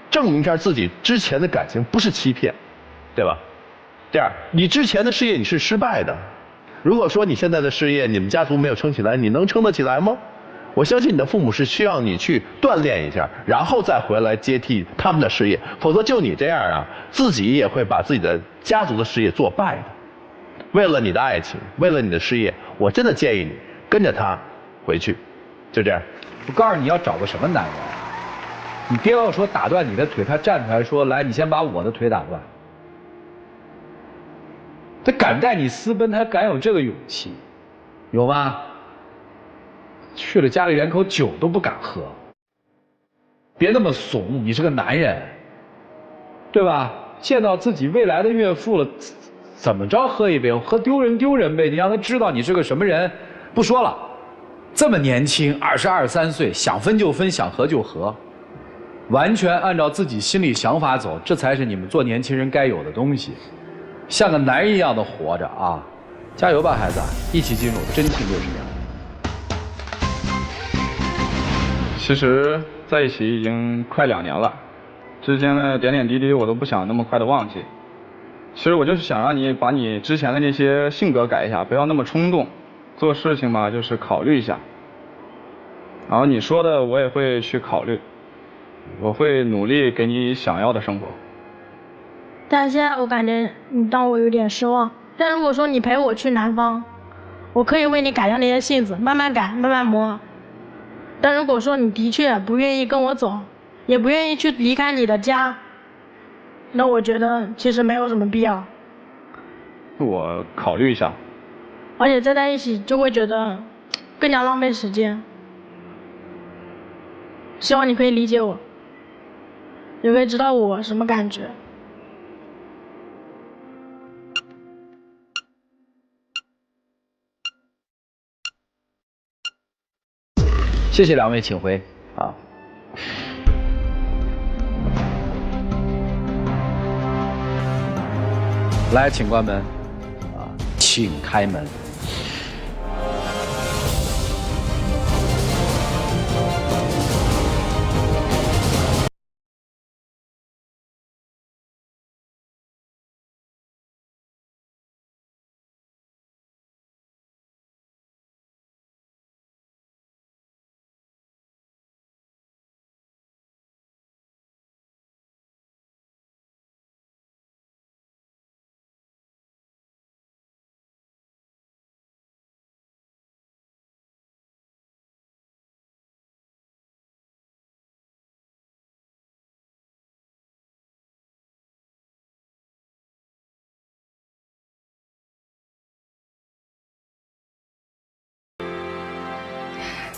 证明一下自己之前的感情不是欺骗，对吧？第二，你之前的事业你是失败的，如果说你现在的事业你们家族没有撑起来，你能撑得起来吗？我相信你的父母是需要你去锻炼一下，然后再回来接替他们的事业，否则就你这样啊，自己也会把自己的家族的事业做败的。为了你的爱情，为了你的事业，我真的建议你跟着他回去，就这样。我告诉你要找个什么男人，你爹要说打断你的腿，他站出来说来，你先把我的腿打断。他敢带你私奔，他敢有这个勇气，有吗？去了家里连口酒都不敢喝，别那么怂，你是个男人，对吧？见到自己未来的岳父了，怎么着喝一杯？喝丢人呗！你让他知道你是个什么人。不说了，这么年轻，22、23岁，想分就分，想合就合，完全按照自己心里想法走，这才是你们做年轻人该有的东西。像个男人一样的活着啊！加油吧，孩子，一起进入真情60秒。其实在一起已经快2年了，之间的点点滴滴我都不想那么快的忘记。其实我就是想让你把你之前的那些性格改一下，不要那么冲动，做事情嘛就是考虑一下。然后你说的我也会去考虑，我会努力给你想要的生活。但是现在我感觉你让我有点失望。但如果说你陪我去南方，我可以为你改掉那些性子，慢慢改，慢慢磨。但如果说你的确不愿意跟我走，也不愿意去离开你的家，那我觉得其实没有什么必要。我考虑一下。而且再在一起就会觉得更加浪费时间。希望你可以理解我，也可以知道我什么感觉。谢谢2位，请回啊。来，请关门啊，请开门。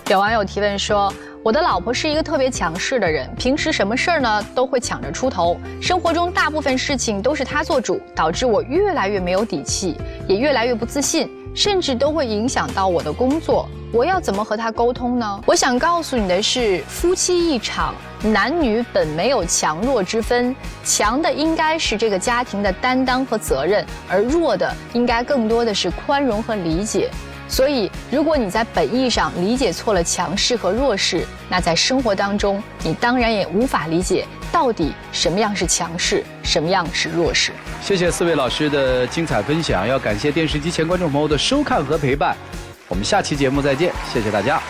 有网友提问说，我的老婆是一个特别强势的人，平时什么事儿呢都会抢着出头，生活中大部分事情都是她做主，导致我越来越没有底气，也越来越不自信，甚至都会影响到我的工作。我要怎么和她沟通呢？我想告诉你的是，夫妻一场，男女本没有强弱之分，强的应该是这个家庭的担当和责任，而弱的应该更多的是宽容和理解。所以，如果你在本意上理解错了强势和弱势，那在生活当中，你当然也无法理解到底什么样是强势，什么样是弱势。谢谢4位老师的精彩分享，要感谢电视机前观众朋友的收看和陪伴。我们下期节目再见，谢谢大家。